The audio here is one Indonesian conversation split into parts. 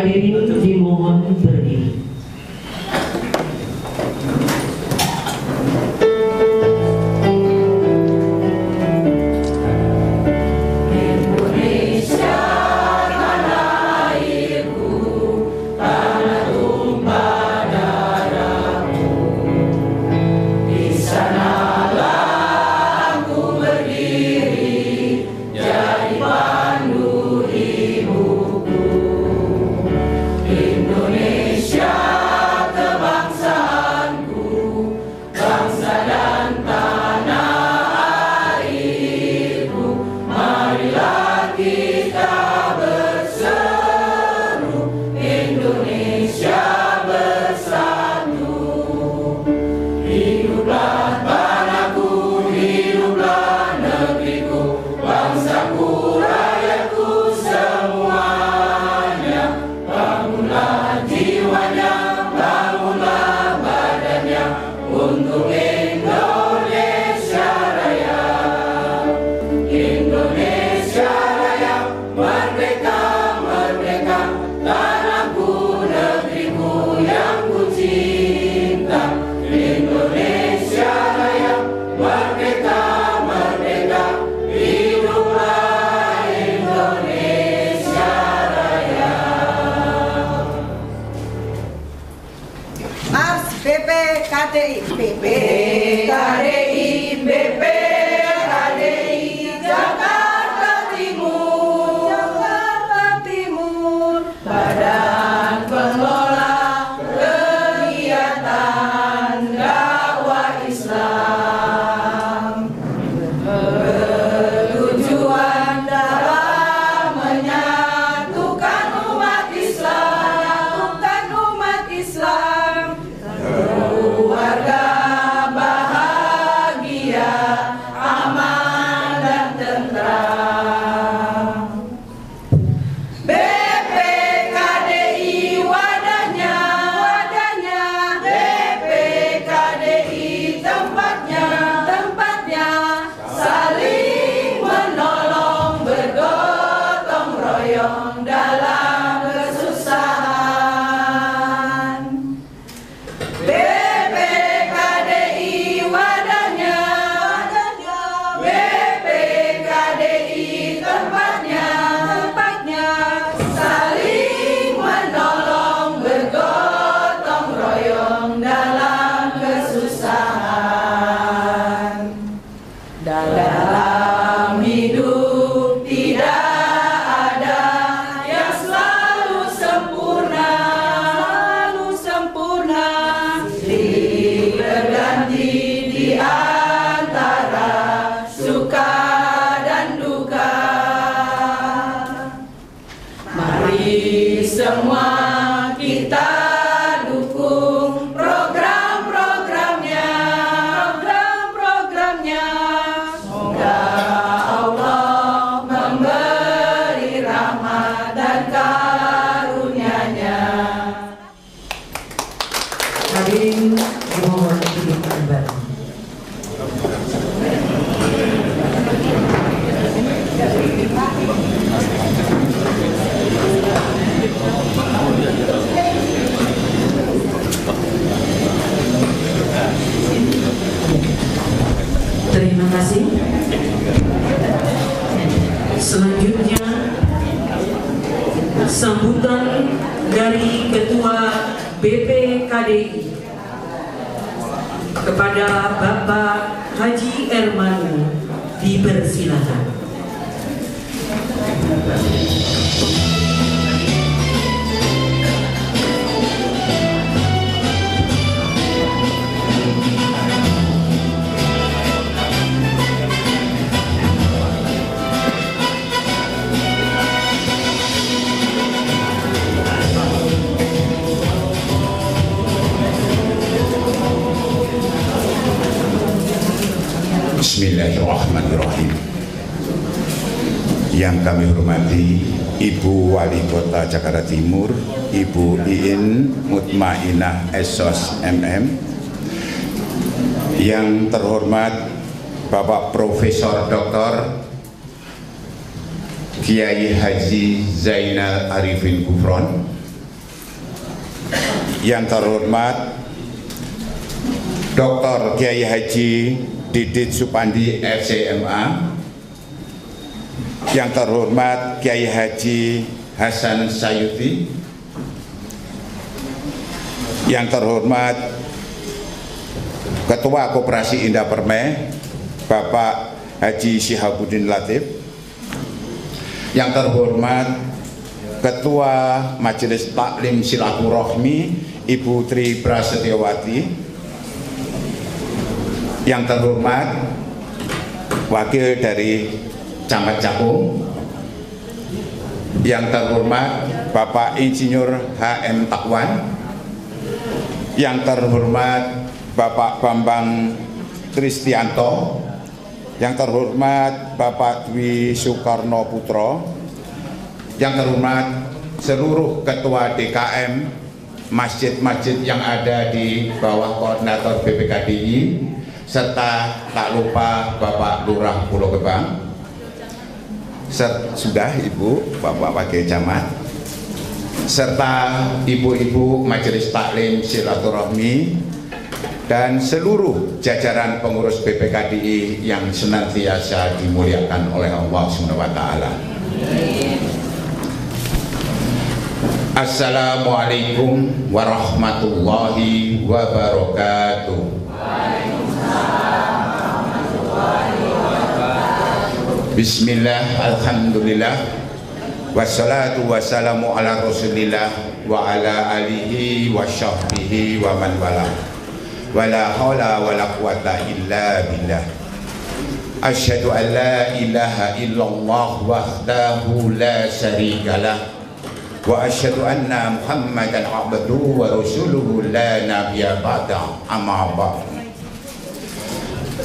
Hadirin dimohon berdiri. Terima kasih. Selanjutnya sambutan dari Ketua BPKDI kepada Bapak Haji Ermanu dipersilakan. Bismillahirrahmanirrahim. Yang kami hormati Ibu Wali Kota Jakarta Timur, Ibu Iin Mutmainah Esos MM. Yang terhormat Bapak Profesor Dr. Kiai Haji Zainal Arifin Gufron, Yang terhormat Dr. Kiai Haji Didit Supandi FCMA, yang terhormat Kiai Haji Hasan Sayuti, yang terhormat Ketua Koperasi Indah Permai Bapak Haji Syihabuddin Latif, yang terhormat Ketua Majelis Taklim Silaturahmi Ibu Tri Prasetyawati, yang terhormat Wakil dari Camat Cakung, yang terhormat Bapak Insinyur HM Takwan, yang terhormat Bapak Bambang Kristianto, yang terhormat Bapak Dwi Soekarno Putro, yang terhormat seluruh ketua DKM masjid-masjid yang ada di bawah koordinator BPKDI, serta tak lupa Bapak Lurah Pulau Gebang, sudah Ibu, Bapak Wakil Camat, serta ibu-ibu Majelis Taklim Silaturahmi dan seluruh jajaran pengurus BPKDI yang senantiasa dimuliakan oleh Allah SWT. Assalamualaikum warahmatullahi wabarakatuh. Bismillah, alhamdulillah, wassalatu wassalamu ala rasulillah wa ala alihi wa sahbihi wa man wala, wala hawla wala quwata illa billah. Asyhadu an la ilaha illallah wahdahu la syarikalah, wa asyhadu anna muhammadan abduhu wa rasuluhu la nabiyya ba'da, amma ba'd.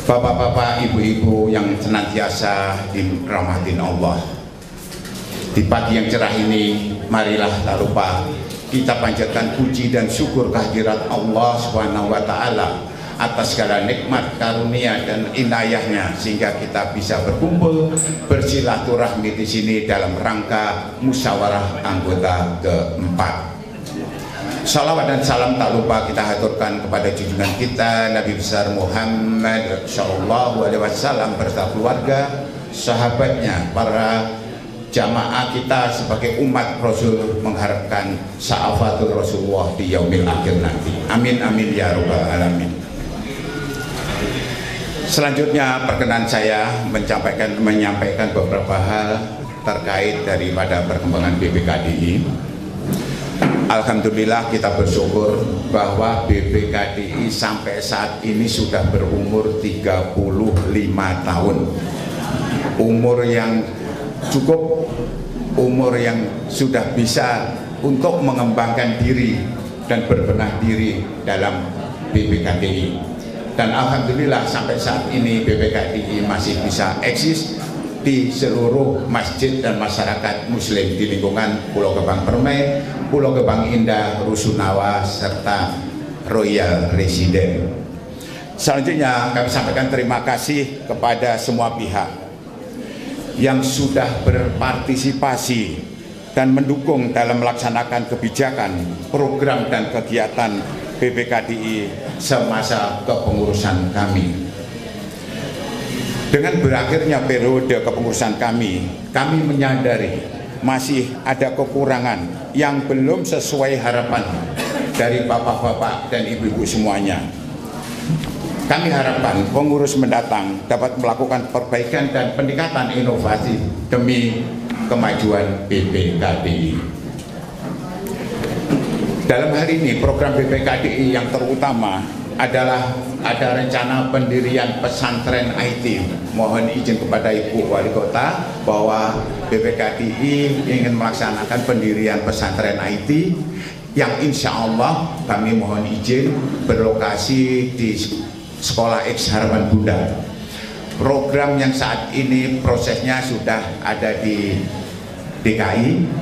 Bapak-bapak, ibu-ibu yang senantiasa dirahmatin Allah, di pagi yang cerah ini marilah tak lupa kita panjatkan puji dan syukur kehadirat Allah SWT atas segala nikmat, karunia dan inayahnya, sehingga kita bisa berkumpul bersilaturahmi di sini dalam rangka musyawarah anggota keempat. Salawat dan salam tak lupa kita haturkan kepada junjungan kita Nabi besar Muhammad Sallallahu Alaihi Wasallam beserta keluarga, sahabatnya, para jamaah kita sebagai umat Rasul, mengharapkan syafaatul Rasulullah di yaumil akhir nanti. Amin amin ya rabbal alamin. Selanjutnya perkenan saya menyampaikan beberapa hal terkait daripada perkembangan BPKDI. Alhamdulillah kita bersyukur bahwa BPKDI sampai saat ini sudah berumur 35 tahun. Umur yang cukup, umur yang sudah bisa untuk mengembangkan diri dan berbenah diri dalam BPKDI. Dan alhamdulillah sampai saat ini BPKDI masih bisa eksis di seluruh masjid dan masyarakat muslim di lingkungan Pulau Gebang Permai, Pulau Gebang Indah, Rusunawa, serta Royal Resident. Selanjutnya kami sampaikan terima kasih kepada semua pihak yang sudah berpartisipasi dan mendukung dalam melaksanakan kebijakan, program dan kegiatan BPKDI semasa kepengurusan kami. Dengan berakhirnya periode kepengurusan kami menyadari masih ada kekurangan yang belum sesuai harapan dari bapak-bapak dan ibu-ibu semuanya. Kami harapkan pengurus mendatang dapat melakukan perbaikan dan peningkatan inovasi demi kemajuan BPKDI. Dalam hal ini program BPKDI yang terutama adalah ada rencana pendirian pesantren IT. Mohon izin kepada Ibu Wali Kota bahwa BPKDI ingin melaksanakan pendirian pesantren IT yang insya Allah kami mohon izin berlokasi di Sekolah X Harapan Bunda. Program yang saat ini prosesnya sudah ada di DKI.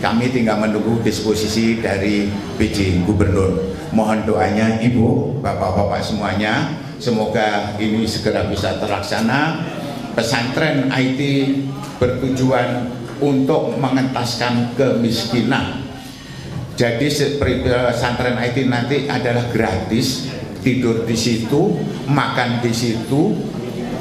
Kami tinggal menunggu disposisi dari PJ Gubernur. Mohon doanya Ibu, Bapak-bapak semuanya, semoga ini segera bisa terlaksana. Pesantren IT bertujuan untuk mengentaskan kemiskinan Jadi pesantren IT nanti adalah gratis, tidur di situ, makan di situ,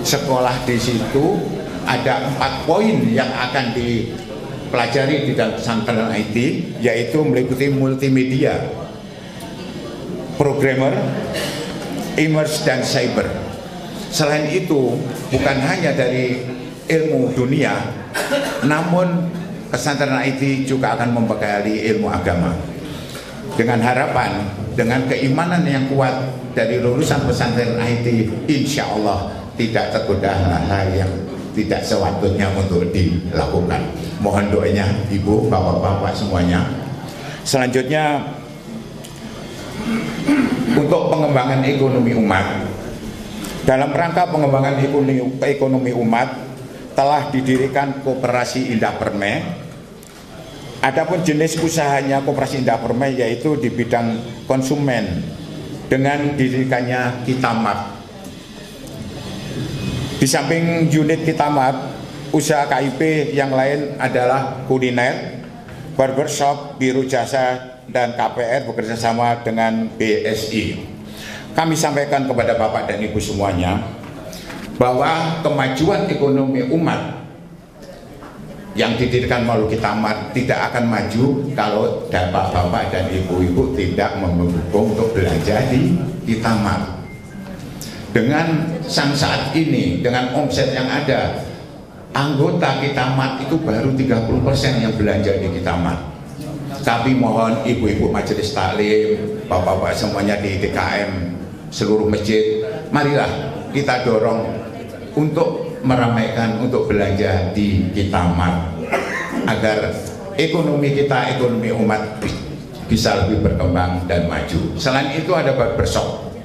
sekolah di situ. Ada 4 poin yang akan dipelajari di dalam pesantren IT, yaitu meliputi multimedia, programmer, immerse, dan cyber. Selain itu, bukan hanya dari ilmu dunia, namun pesantren IT juga akan membekali ilmu agama. Dengan harapan, dengan keimanan yang kuat dari lulusan pesantren IT, insya Allah tidak tergoda hal-hal yang tidak sewaktunya untuk dilakukan. Mohon doanya ibu, bapak-bapak semuanya. Selanjutnya, untuk pengembangan ekonomi umat, dalam rangka pengembangan ekonomi umat telah didirikan Koperasi Indah Permai. Adapun jenis usahanya Koperasi Indah Permai yaitu di bidang konsumen dengan didirikannya Kitamat. Di samping unit Kitamat, usaha KIP yang lain adalah kuliner, barbershop, biro jasa, dan KPR bekerjasama dengan BSI. Kami sampaikan kepada Bapak dan Ibu semuanya bahwa kemajuan ekonomi umat yang didirikan melalui Kitamat tidak akan maju kalau bapak-bapak dan ibu-ibu tidak mendukung untuk belanja di Kitamat. Dengan saat ini, dengan omset yang ada, anggota Kitamat itu baru 30% yang belanja di Kitamat. Tapi mohon ibu-ibu majelis taklim, bapak-bapak semuanya di DKM, seluruh masjid, marilah kita dorong untuk meramaikan untuk belanja di Kitamat agar ekonomi kita, ekonomi umat bisa lebih berkembang dan maju. Selain itu ada barbershop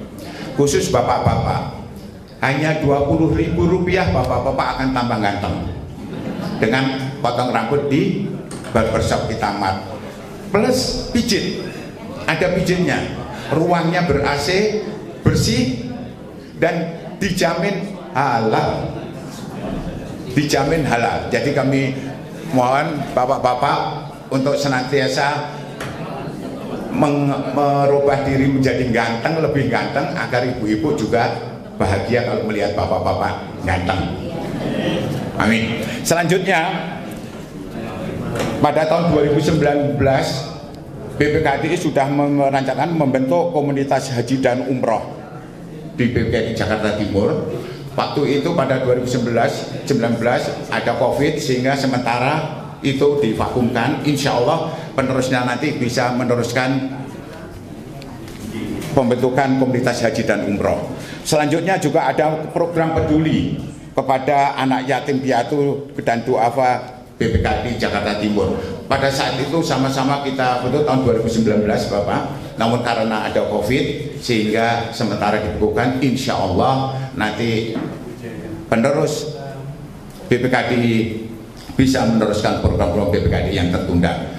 khusus bapak-bapak, hanya Rp20.000 bapak-bapak akan tambah ganteng dengan potong rambut di barbershop Kitamat plus pijit, ada pijitnya, ruangnya ber-AC, bersih, dan dijamin halal. Dijamin halal. Jadi kami mohon bapak-bapak untuk senantiasa merubah diri menjadi ganteng, lebih ganteng, agar ibu-ibu juga bahagia kalau melihat bapak-bapak ganteng. Amin. Selanjutnya, pada tahun 2019 BPKDI sudah merencanakan membentuk komunitas haji dan umroh di BPKDI Jakarta Timur. Waktu itu pada 2019 ada COVID sehingga sementara itu divakumkan. Insya Allah penerusnya nanti bisa meneruskan pembentukan komunitas haji dan umroh. Selanjutnya juga ada program peduli kepada anak yatim piatu dan duafa BPKDI Jakarta Timur. Pada saat itu sama-sama kita bentuk tahun 2019 Bapak, namun karena ada COVID sehingga sementara dibekukan. Insya Allah nanti penerus BPKDI bisa meneruskan program-program BPKDI yang tertunda.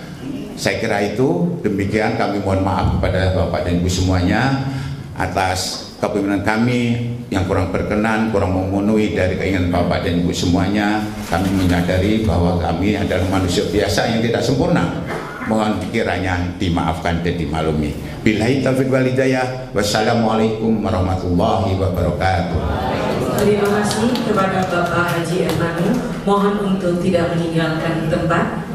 Saya kira itu demikian. Kami mohon maaf kepada Bapak dan Ibu semuanya atas kepemimpinan kami yang kurang berkenan, kurang memenuhi dari keinginan Bapak dan Ibu semuanya. Kami menyadari bahwa kami adalah manusia biasa yang tidak sempurna. Mohon kiranya dimaafkan dan dimaklumi. Billahi taufiq wal hidayah. Wassalamualaikum warahmatullahi wabarakatuh. Terima kasih kepada Bapak Haji Ermanu. Mohon untuk tidak meninggalkan tempat.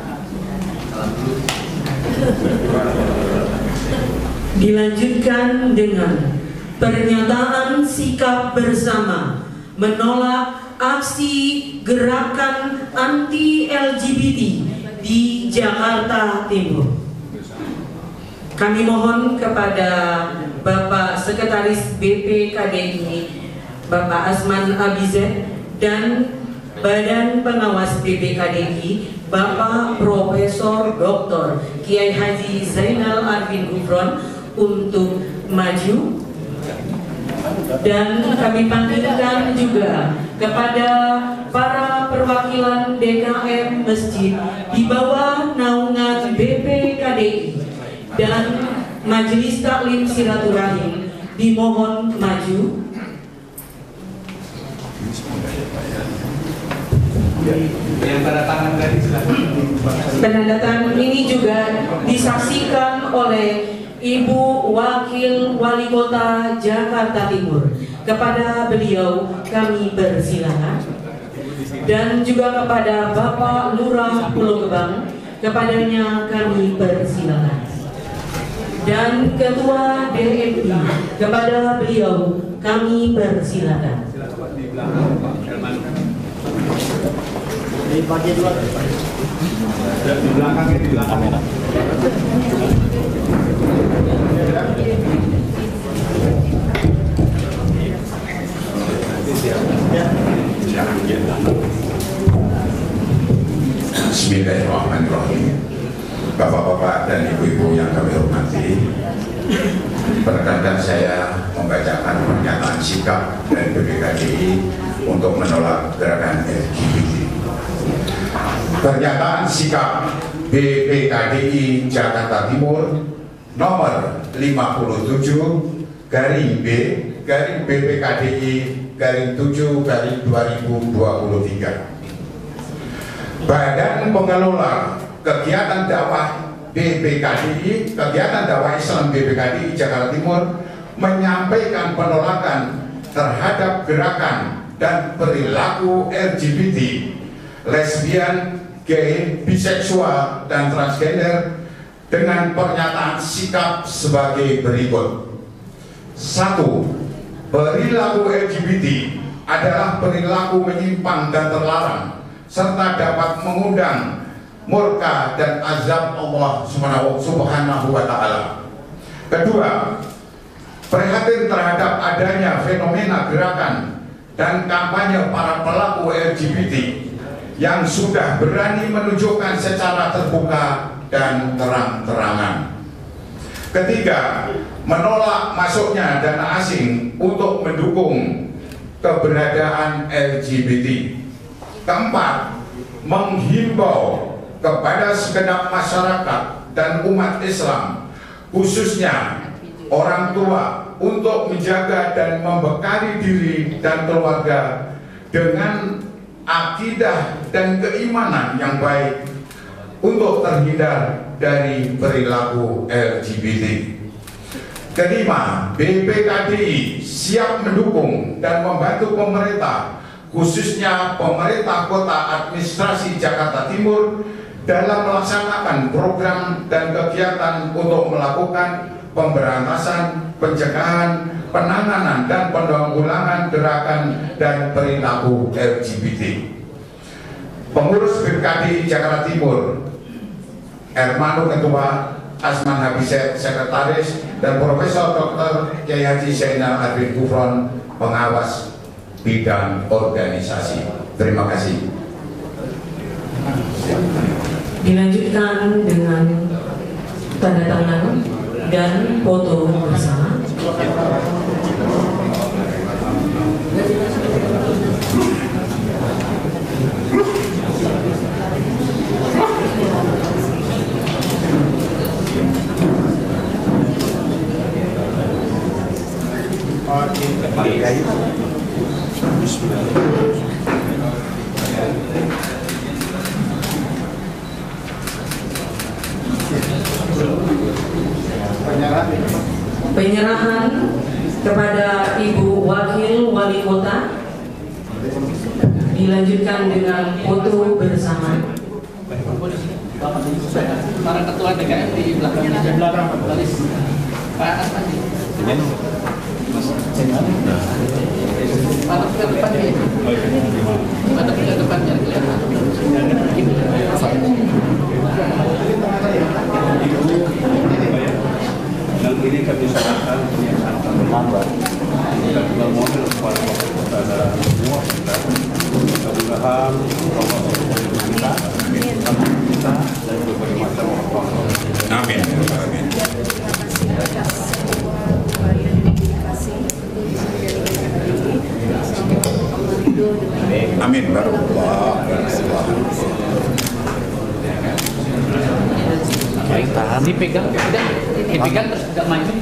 Dilanjutkan dengan pernyataan sikap bersama menolak aksi gerakan anti-LGBT di Jakarta Timur. Kami mohon kepada Bapak Sekretaris BPKDI Bapak Asman Abizet dan Badan Pengawas BPKDI Bapak Profesor Dr. Kiai Haji Zainal Arifin Gufron untuk maju. Dan kami panggilkan juga kepada para perwakilan DKM Masjid di bawah naungan BPKDI dan Majelis Taklim Silaturahim dimohon maju. Yang tanda tangan tadi silakan. Penandatangan ini juga disaksikan oleh Ibu Wakil Wali Kota Jakarta Timur. Kepada beliau kami persilakan. Dan juga kepada Bapak Lurah Pulau Gebang, kepadanya kami persilakan. Dan Ketua DMI, kepada beliau kami persilakan. Silakan Pak di belakang Pak Herman. Di bagian luar. Di belakang ini, di belakang. Bismillahirrahmanirrahim. Bapak-bapak dan ibu-ibu yang kami hormati, perkenankan saya membacakan pernyataan sikap dari BPKDI untuk menolak gerakan LGBT. Pernyataan sikap BPKDI Jakarta Timur nomor 57 garing B garing BPKDI garing 7 garing 2023. Badan Pengelola Kegiatan Dakwah BPKDI, Kegiatan Dakwah Islam BPKDI Jakarta Timur menyampaikan penolakan terhadap gerakan dan perilaku LGBT, lesbian, gay, biseksual, dan transgender dengan pernyataan sikap sebagai berikut. 1. Perilaku LGBT adalah perilaku menyimpang dan terlarang, serta dapat mengundang murka dan azab Allah Subhanahu wa Ta'ala. Kedua, prihatin terhadap adanya fenomena gerakan dan kampanye para pelaku LGBT yang sudah berani menunjukkan secara terbuka dan terang-terangan. Ketiga, menolak masuknya dana asing untuk mendukung keberadaan LGBT. Keempat, menghimbau kepada segenap masyarakat dan umat Islam, khususnya orang tua, untuk menjaga dan membekali diri dan keluarga dengan akidah dan keimanan yang baik untuk terhindar dari perilaku LGBT. Kelima, BPKDI siap mendukung dan membantu pemerintah, khususnya pemerintah kota administrasi Jakarta Timur, dalam melaksanakan program dan kegiatan untuk melakukan pemberantasan, pencegahan, penanganan, dan penanggulangan gerakan dan perilaku LGBT. Pengurus BPKDI Jakarta Timur, Hermano Ketua, Asman Habisek Sekretaris, dan Profesor Dr. Kiai Haji Zainal Arifin Gufron, pengawas bidang organisasi. Terima kasih. Dilanjutkan dengan tanda tangan dan foto bersama. Penyerahan kepada Ibu Wakil Wali Kota, dilanjutkan dengan foto bersama. Para ketua DKM di belakang Pak Anas tadi. Pada ke depannya. Pada ke depannya kelihatan. Dan ini kami sarankan pernyataan lambat. Kita juga mohon kepada semua kita, mudah-mudahan Allah kita dan berbagai macam orang. Amin. Amin. Amin. Baik, tahan. Dipegang terus tidak maju.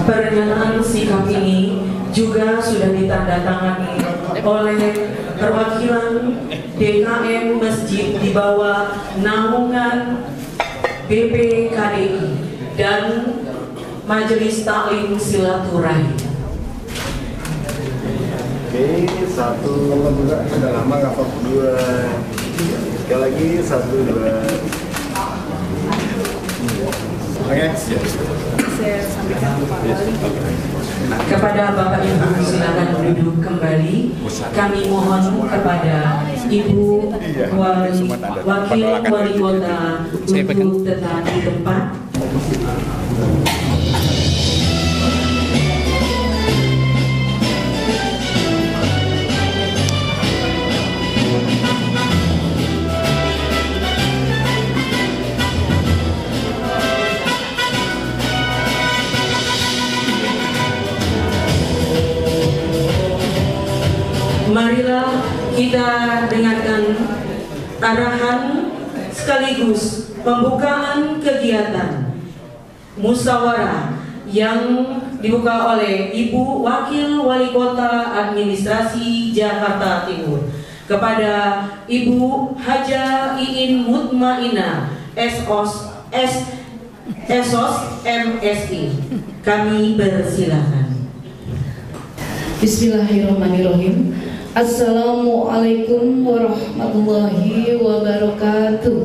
Pernyataan sikap ini juga sudah ditandatangani oleh perwakilan DKM Masjid di bawah naungan BPKDI dan Majelis Taklim Silaturahim. Oke, satu sudah lama nggak dua. Sekali lagi, satu dua. Oke, siap. Saya sampaikan Pak Wali. Kepada Bapak Ibu silakan duduk kembali. Kami mohon kepada Ibu Wakil Wali Kota untuk tetap di tempat. Marilah kita dengarkan arahan sekaligus pembukaan kegiatan musyawarah yang dibuka oleh Ibu Wakil Wali Kota Administrasi Jakarta Timur kepada Ibu Haja Iin Mutmainah SOS MSI. Kami persilakan. Bismillahirrahmanirrahim. Assalamualaikum warahmatullahi wabarakatuh.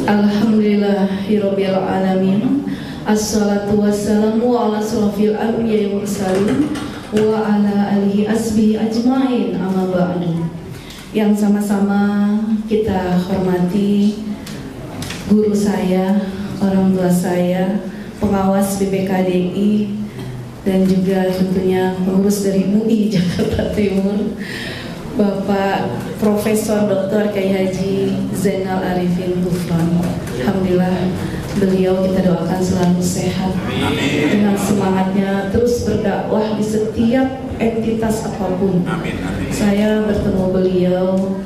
Alhamdulillahirabbil alamin. Assalatu wassalamu ala asrofil anbiya'i wal mursalin wa ala alihi asbihi ajmain, amma ba'du. Yang sama-sama kita hormati guru saya, orang tua saya, pengawas BPKDI, dan juga tentunya pengurus dari MUI Jakarta Timur, Bapak Profesor Dr. Kiai Haji Zainal Arifin Gufron. Alhamdulillah, beliau kita doakan selalu sehat. Amin. Dengan semangatnya terus berdakwah di setiap entitas apapun. Amin. Amin. Saya bertemu beliau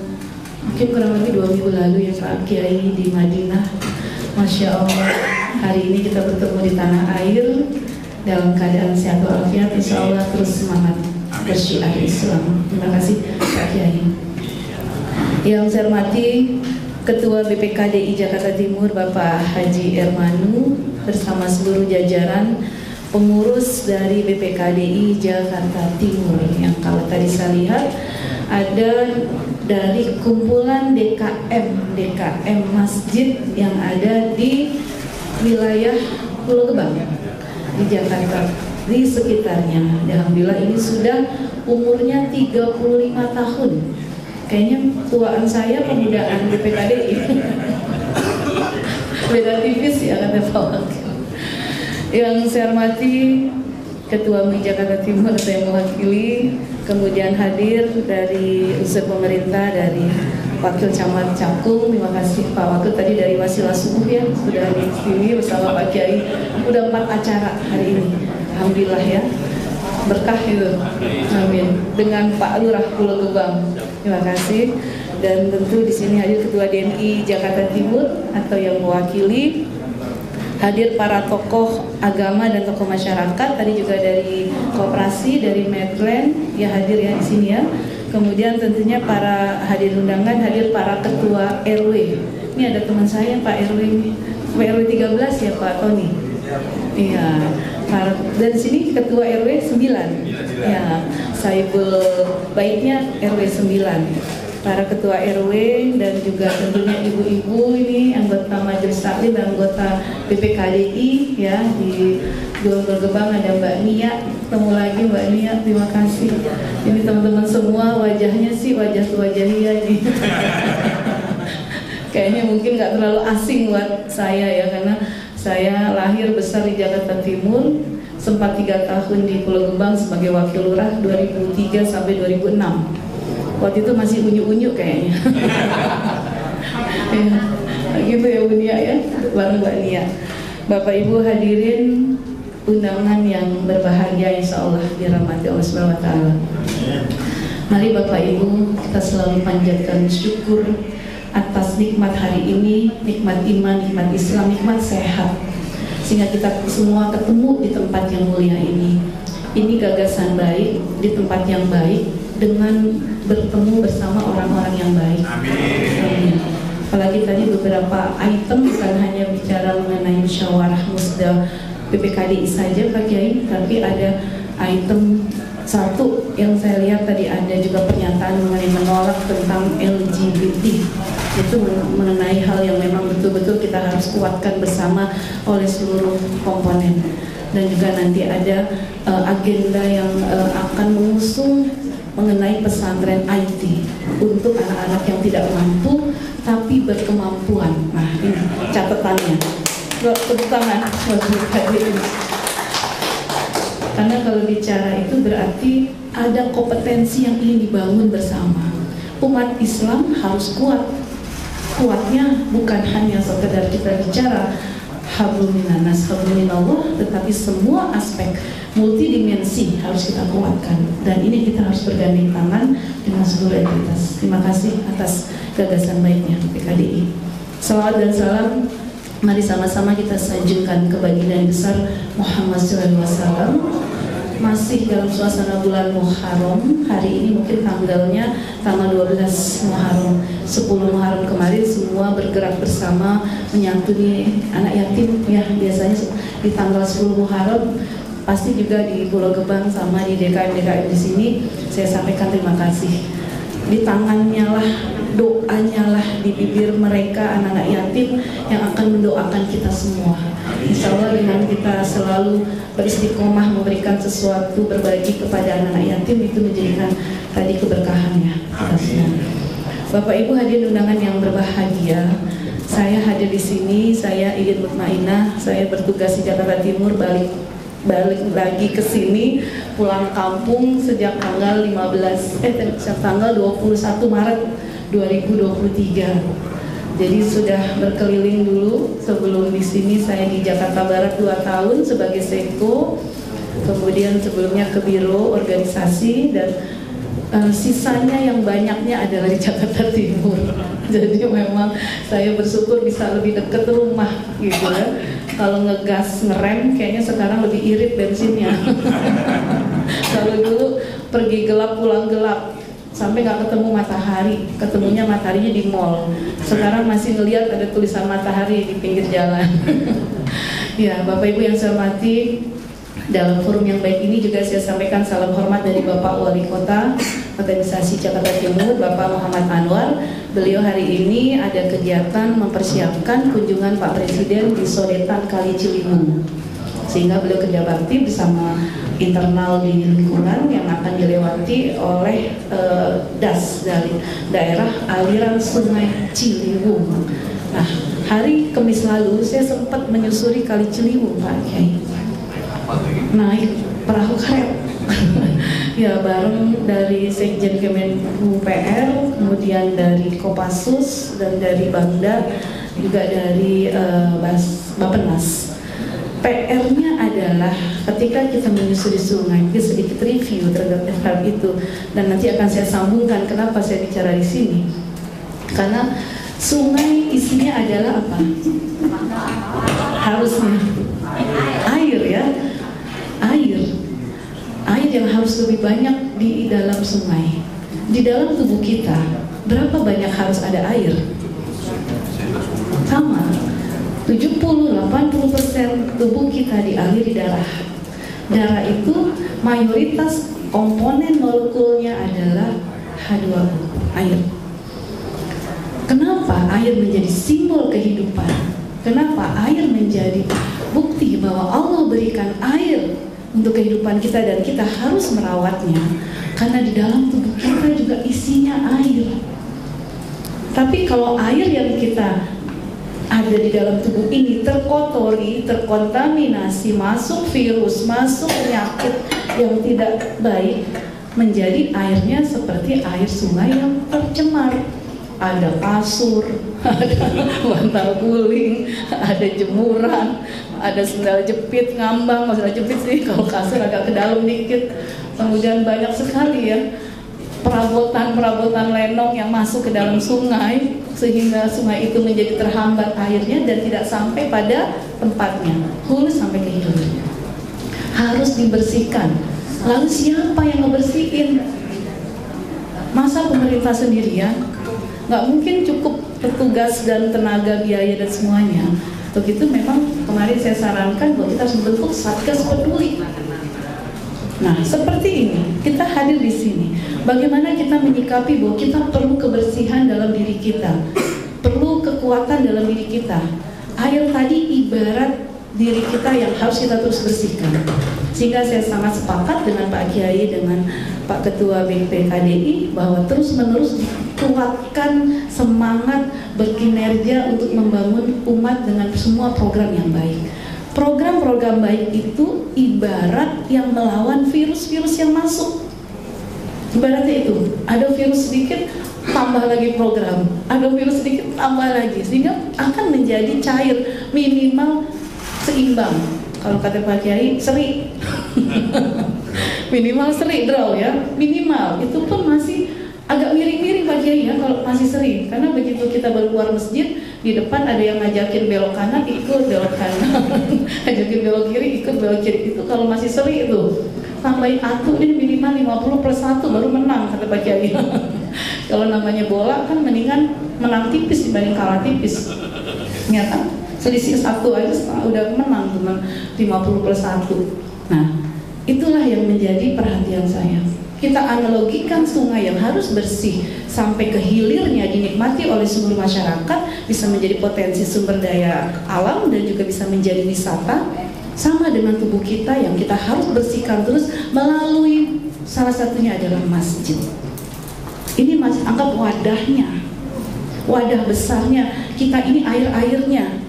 mungkin kurang lebih 2 minggu lalu ya Pak Kiai di Madinah. Masya Allah, hari ini kita bertemu di tanah air dalam keadaan sehat walafiat. Insya Allah terus semangat bersyiar Islam. Terima kasih Pak Kiai. Yang saya hormati Ketua BPKDI Jakarta Timur Bapak Haji Ermanu bersama seluruh jajaran pengurus dari BPKDI Jakarta Timur, yang kalau tadi saya lihat ada dari kumpulan DKM masjid yang ada di wilayah Pulau Gebang di Jakarta, di sekitarnya. Alhamdulillah ini sudah umurnya 35 tahun. Kayaknya tuaan saya pemudaan BPKDI. Beda tipis ya kata Pak Wakil. Yang saya hormati Ketua MUI Jakarta Timur, saya mewakili, kemudian hadir dari unsur pemerintah, dari Wakil Camat Cakung. Terima kasih Pak Wakil tadi dari Wasilah Subuh ya, sudah di sini bersama Pak Kiai. Udah 4 acara hari ini. Alhamdulillah ya, berkah itu. Amin. Dengan Pak Lurah Pulau Gebang. Terima kasih. Dan tentu di sini hadir Ketua DNI Jakarta Timur atau yang mewakili, hadir para tokoh agama dan tokoh masyarakat, tadi juga dari koperasi, dari Medland ya hadir ya di sini ya. Kemudian tentunya para hadir undangan, hadir para ketua RW. Ini ada teman saya Pak RW 13 ya Pak Tony. Iya. Dan di sini ketua RW 9. Ya, Saibul Baitnya RW 9. Para ketua RW dan juga tentunya ibu-ibu ini anggota Majelis Taklim dan anggota BPKDI ya, di Pulau Gebang ada Mbak Nia, ketemu lagi Mbak Nia, terima kasih. Ini teman-teman semua wajahnya sih wajah Nia nih. Kayaknya mungkin nggak terlalu asing buat saya ya, karena saya lahir besar di Jakarta Timur, sempat 3 tahun di Pulau Gebang sebagai wakil lurah 2003 sampai 2006. Waktu itu masih unyu-unyu kayaknya. Ya, gitu ya Bu Nia ya, bareng Mbak Nia. Bapak Ibu hadirin undangan yang berbahagia, insya Allah dirahmati Allah SWT. Mari Bapak Ibu kita selalu panjatkan syukur atas nikmat hari ini, nikmat iman, nikmat Islam, nikmat sehat, sehingga kita semua ketemu di tempat yang mulia ini. Ini gagasan baik di tempat yang baik dengan bertemu bersama orang-orang yang baik. Amin. Apalagi tadi beberapa item bukan hanya bicara mengenai musyawarah musda PPKDI saja Pak Kiai, tapi ada item satu yang saya lihat tadi ada juga pernyataan mengenai menolak tentang LGBT. Itu mengenai hal yang memang betul-betul kita harus kuatkan bersama oleh seluruh komponen. Dan juga nanti ada agenda yang akan mengusung mengenai pesantren IT untuk anak-anak yang tidak mampu tapi berkemampuan. Nah, ini catatannya. Tepuk tangan buat ini. Karena kalau bicara itu berarti ada kompetensi yang ingin dibangun bersama. Umat Islam harus kuat. Kuatnya bukan hanya sekedar kita bicara hablum minanas, hablum minallah, tetapi semua aspek multidimensi harus kita kuatkan. Dan ini kita harus bergandeng tangan dengan seluruh entitas. Terima kasih atas gagasan baiknya PKDI. Salawat dan salam, mari sama-sama kita sanjungkan ke baginda besar Muhammad SAW. Masih dalam suasana bulan Muharram, hari ini mungkin tanggalnya tanggal 12 Muharram, 10 Muharram kemarin semua bergerak bersama menyantuni anak yatim ya, biasanya di tanggal 10 Muharram pasti juga di Pulau Gebang sama di DKM di sini. Saya sampaikan terima kasih. Di tangannya lah, doanya lah di bibir mereka anak-anak yatim yang akan mendoakan kita semua. Insya Allah dengan kita selalu beristiqomah memberikan sesuatu, berbagi kepada anak-anak yatim, itu menjadikan tadi keberkahannya kita semua. Bapak Ibu hadirin undangan yang berbahagia, saya hadir di sini, saya Idin Mutmainah, saya bertugas di Jakarta Timur, balik lagi ke sini, pulang kampung sejak tanggal 21 Maret 2023. Jadi sudah berkeliling dulu. Sebelum di sini saya di Jakarta Barat 2 tahun sebagai Seko, kemudian sebelumnya ke biro organisasi, dan sisanya yang banyaknya adalah di Jakarta Timur. Jadi memang saya bersyukur bisa lebih dekat rumah gitu ya. Kalau ngegas ngerem kayaknya sekarang lebih irit bensinnya. Kalau dulu pergi gelap pulang gelap, sampai nggak ketemu matahari, ketemunya mataharinya di mall. Sekarang masih ngelihat ada tulisan matahari di pinggir jalan. Ya, Bapak Ibu yang saya hormati, dalam forum yang baik ini juga saya sampaikan salam hormat dari Bapak Wali Kota Organisasi Jakarta Timur, Bapak Muhammad Anwar. Beliau hari ini ada kegiatan mempersiapkan kunjungan Pak Presiden di Sodetan Kali Ciliwung, sehingga beliau kerja bakti bersama internal di lingkungan yang akan dilewati oleh DAS dari daerah aliran Sungai Ciliwung. Nah, hari Kamis lalu saya sempat menyusuri Kali Ciliwung, Pak Kiai, naik perahu karet. Ya, bareng dari Sekjen Kemenhu PR, kemudian dari Kopassus dan dari Bangda, juga dari Bappenas. PR-nya adalah ketika kita menyusuri sungai, kita sedikit review terhadap hal itu, dan nanti akan saya sambungkan kenapa saya bicara di sini. Karena sungai isinya adalah apa? Harusnya air ya, air yang harus lebih banyak di dalam sungai. Di dalam tubuh kita berapa banyak harus ada air? Sama. 70-80% tubuh kita dialiri darah. Darah itu mayoritas komponen molekulnya adalah H2O, air. Kenapa air menjadi simbol kehidupan? Kenapa air menjadi bukti bahwa Allah berikan air untuk kehidupan kita dan kita harus merawatnya? Karena di dalam tubuh kita juga isinya air. Tapi kalau air yang kita ada di dalam tubuh ini terkotori, terkontaminasi, masuk virus, masuk penyakit yang tidak baik, menjadi airnya seperti air sungai yang tercemar. Ada kasur, ada bantal guling, ada jemuran, ada sendal jepit, ngambang, sendal jepit sih, kalau kasur agak ke dalam dikit. Kemudian banyak sekali ya perabotan perabotan lenong yang masuk ke dalam sungai sehingga sungai itu menjadi terhambat airnya dan tidak sampai pada tempatnya, hulu sampai ke hilir. Harus dibersihkan. Lalu siapa yang ngebersihin? Masa pemerintah sendirian? Nggak mungkin cukup petugas dan tenaga, biaya dan semuanya. Untuk itu memang kemarin saya sarankan bahwa kita harus membentuk Satgas Peduli. Nah, seperti ini, kita hadir di sini. Bagaimana kita menyikapi bahwa kita perlu kebersihan dalam diri kita, perlu kekuatan dalam diri kita. Air tadi ibarat diri kita yang harus kita terus bersihkan. Sehingga saya sangat sepakat dengan Pak Kiai, dengan Pak Ketua BPKDI bahwa terus-menerus dikuatkan semangat berkinerja untuk membangun umat dengan semua program yang baik. Program-program baik itu ibarat yang melawan virus-virus yang masuk. Ibaratnya itu, ada virus sedikit, tambah lagi program. Ada virus sedikit, tambah lagi. Sehingga akan menjadi cair, minimal seimbang. Kalau kata Pak Kiai, seri. Minimal seri, draw ya. Minimal, itu pun masih agak miring-miring Pak Kiai ya kalau masih seri. Karena begitu kita keluar masjid, di depan ada yang ngajakin belok kanan, ikut belok kanan. Ngajakin belok kiri, ikut belok kiri. Itu kalau masih seri itu. Tambahin atu ini minimal 50+1 baru menang kata Pak Kiai. Kalau namanya bola kan mendingan menang tipis dibanding kalah tipis. Nyata selisih 1 aja udah menang cuma 50+1. Nah, itulah yang menjadi perhatian saya. Kita analogikan sungai yang harus bersih sampai ke hilirnya dinikmati oleh seluruh masyarakat, bisa menjadi potensi sumber daya alam dan juga bisa menjadi wisata. Sama dengan tubuh kita yang kita harus bersihkan terus melalui salah satunya adalah masjid. Ini masjid, anggap wadahnya, wadah besarnya. Kita ini air-airnya.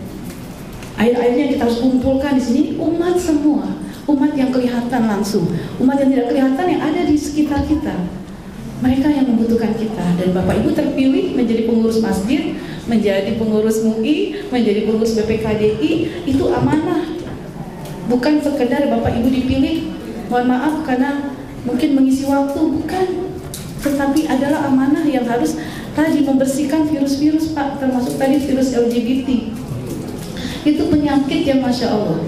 Air-airnya kita harus kumpulkan di sini, umat semua. Umat yang kelihatan langsung, umat yang tidak kelihatan yang ada di sekitar kita. Mereka yang membutuhkan kita. Dan Bapak Ibu terpilih menjadi pengurus masjid, menjadi pengurus MUI, menjadi pengurus BPKDI, itu amanah. Bukan sekedar Bapak Ibu dipilih, mohon maaf karena mungkin mengisi waktu, bukan. Tetapi adalah amanah yang harus tadi membersihkan virus-virus Pak, termasuk tadi virus LGBT. Itu penyakit yang Masya Allah.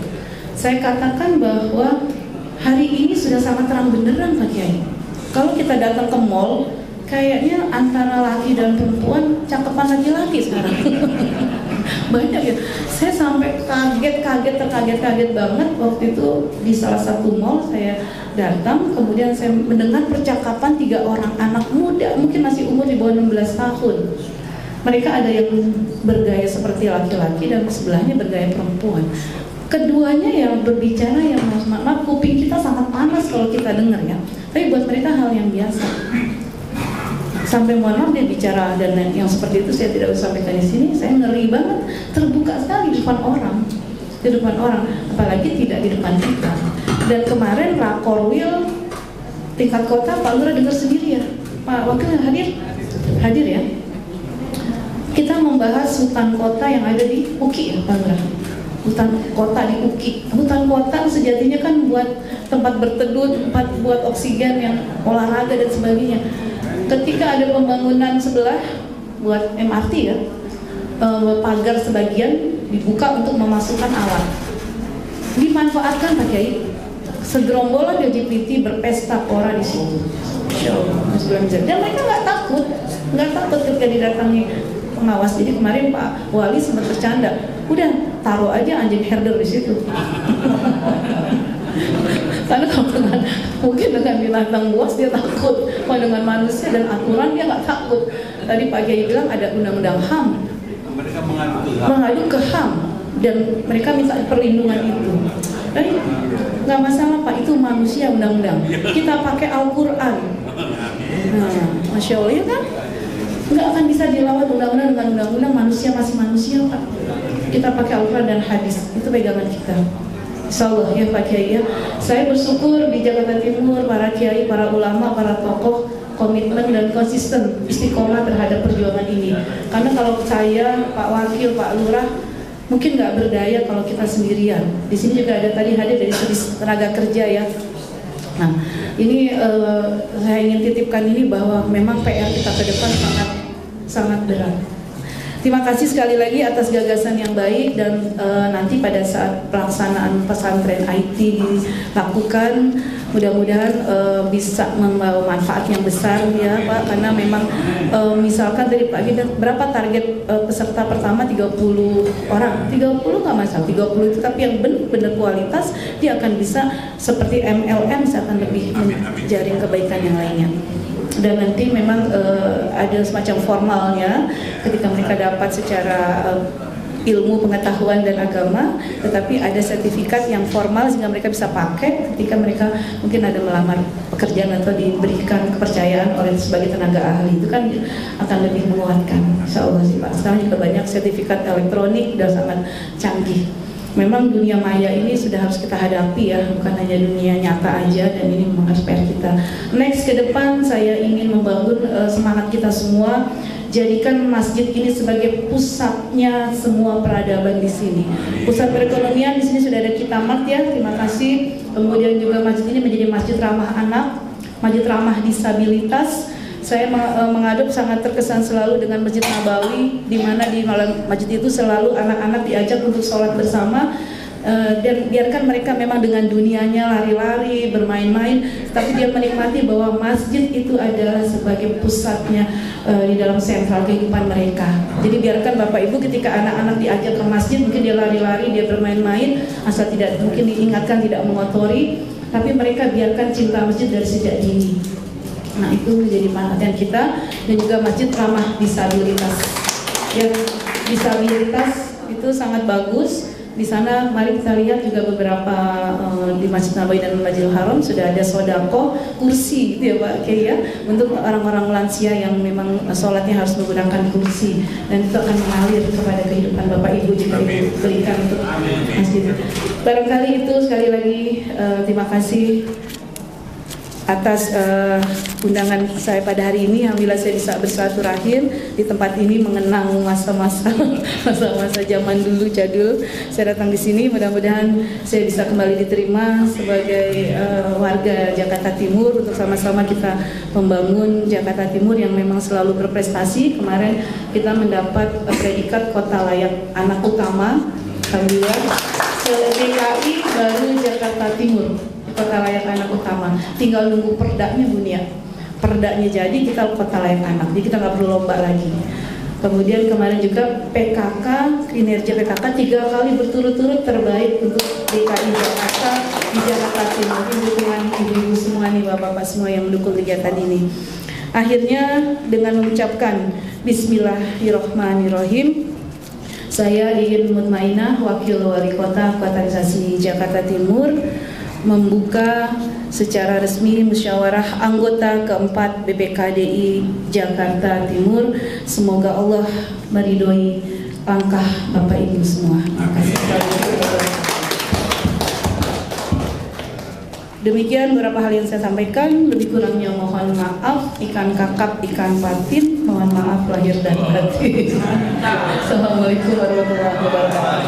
Saya katakan bahwa hari ini sudah sangat terang benderang Pak Kiai. Kalau kita datang ke mall, kayaknya antara laki dan perempuan cakepan laki-laki sekarang. Banyak ya. Saya sampai terkaget banget waktu itu di salah satu mall saya datang, kemudian saya mendengar percakapan 3 orang anak muda, mungkin masih umur di bawah 16 tahun. Mereka ada yang bergaya seperti laki-laki dan sebelahnya bergaya perempuan. Keduanya yang berbicara yang maaf kuping kita sangat panas kalau kita dengar ya. Tapi buat mereka hal yang biasa. Sampai mohon maaf dia bicara dan yang seperti itu saya tidak usah sampaikan di sini. Saya ngeri banget, terbuka sekali di depan orang, apalagi tidak di depan kita. Dan kemarin Rakorwil tingkat kota Pak Lurah dengar sendiri ya. Pak Wakil hadir ya. Kita membahas hutan kota yang ada di UKI ya Pak Lurah. Hutan kota di UKI. Hutan kota sejatinya kan buat tempat berteduh, tempat buat oksigen yang olahraga dan sebagainya. Ketika ada pembangunan sebelah buat MRT ya, pagar sebagian dibuka untuk memasukkan alat. Dimanfaatkan Pak Kiai. Segerombolan LGBT berpesta pora di situ. Dan mereka nggak takut ketika didatangi pengawas. Jadi kemarin Pak Wali sempat bercanda, udah taruh aja anjing herder di situ. Karena kalau mungkin dengan binatang buas dia takut, kalau dengan manusia dan aturan dia nggak takut. Tadi Pak Kiai bilang ada undang-undang HAM. Mereka mengadu ke HAM dan mereka minta perlindungan itu. Tapi nggak masalah Pak, itu manusia undang-undang. Kita pakai Al-Quran. Nah, Masya Allah ya kan? Nggak akan bisa dilawan undang-undang dengan undang-undang, manusia masih manusia Pak. Kita pakai Al-Quran dan hadis, itu pegangan kita. Insya Allah ya Pak Kiai ya. Saya bersyukur di Jakarta Timur para kiai, para ulama, para tokoh komitmen dan konsisten istiqomah terhadap perjuangan ini. Karena kalau saya, Pak Wakil, Pak Lurah mungkin nggak berdaya kalau kita sendirian. Di sini juga ada tadi hadir dari segi tenaga kerja ya. Nah, Ini saya ingin titipkan ini bahwa memang PR kita ke depan sangat berat. Terima kasih sekali lagi atas gagasan yang baik, dan nanti pada saat pelaksanaan pesantren IT dilakukan, mudah-mudahan bisa membawa manfaat yang besar ya Pak, karena memang misalkan dari Pak Gidan berapa target peserta pertama 30 orang, 30 nggak masalah, 30 itu tapi yang benar-benar kualitas, dia akan bisa seperti MLM, bisa akan lebih menjaring kebaikan yang lainnya. Dan nanti memang ada semacam formalnya ketika mereka dapat secara ilmu, pengetahuan dan agama, tetapi ada sertifikat yang formal sehingga mereka bisa pakai ketika mereka mungkin ada melamar pekerjaan atau diberikan kepercayaan oleh sebagai tenaga ahli. Itu kan akan lebih menguatkan, insya Allah sih Pak. Sekarang juga banyak sertifikat elektronik sudah sangat canggih. Memang dunia maya ini sudah harus kita hadapi ya, bukan hanya dunia nyata aja, dan ini memang harus PR kita. Next, ke depan saya ingin membangun semangat kita semua, jadikan masjid ini sebagai pusatnya semua peradaban di sini. Pusat perekonomian di sini sudah ada Kitamat ya, terima kasih. Kemudian juga masjid ini menjadi masjid ramah anak, masjid ramah disabilitas. Saya mengadop sangat terkesan selalu dengan Masjid Nabawi, di mana di malam masjid itu selalu anak-anak diajak untuk sholat bersama, dan biarkan mereka memang dengan dunianya lari-lari, bermain-main, tapi dia menikmati bahwa masjid itu adalah sebagai pusatnya di dalam sentral kehidupan mereka. Jadi biarkan Bapak Ibu ketika anak-anak diajak ke masjid, mungkin dia lari-lari, dia bermain-main, asal tidak mungkin diingatkan tidak mengotori, tapi mereka biarkan cinta masjid dari sejak dini. Nah, itu menjadi perhatian kita. Dan juga masjid ramah disabilitas. Ya, disabilitas itu sangat bagus. Di sana mari kita lihat juga beberapa di Masjid Nabawi dan Masjidil Haram sudah ada sodako kursi gitu ya Pak Kiai ya, untuk orang-orang lansia yang memang sholatnya harus menggunakan kursi, dan itu akan mengalir kepada kehidupan Bapak Ibu jika Ibu berikan untuk masjid. Barangkali itu sekali lagi terima kasih atas undangan saya pada hari ini. Alhamdulillah saya bisa bersilaturahim di tempat ini, mengenang masa-masa zaman dulu jadul. Saya datang di sini, mudah-mudahan saya bisa kembali diterima sebagai warga Jakarta Timur untuk sama-sama kita membangun Jakarta Timur yang memang selalu berprestasi. Kemarin kita mendapat predikat kota layak anak utama. Alhamdulillah, DKI baru Jakarta Timur kota layak anak utama, tinggal nunggu perdanya Bunia. Perdanya jadi kita kota layak anak, jadi kita nggak perlu lomba lagi. Kemudian kemarin juga PKK, kinerja PKK 3 kali berturut-turut terbaik untuk DKI Jakarta di Jakarta Timur. Ini dukungan ibu-ibu semua nih, bapak-bapak semua yang mendukung kegiatan ini. Akhirnya dengan mengucapkan Bismillahirrohmanirrohim, saya ingin Mutmainah, Wakil Wali Kota Kapitalisasi Jakarta Timur, membuka secara resmi musyawarah anggota keempat BPKDI Jakarta Timur. Semoga Allah meridhoi langkah Bapak Ibu semua. Terima kasih sekali. Demikian beberapa hal yang saya sampaikan, lebih kurangnya mohon maaf. Ikan kakap, ikan patin, mohon maaf lahir dan batin. Assalamualaikum warahmatullahi wabarakatuh.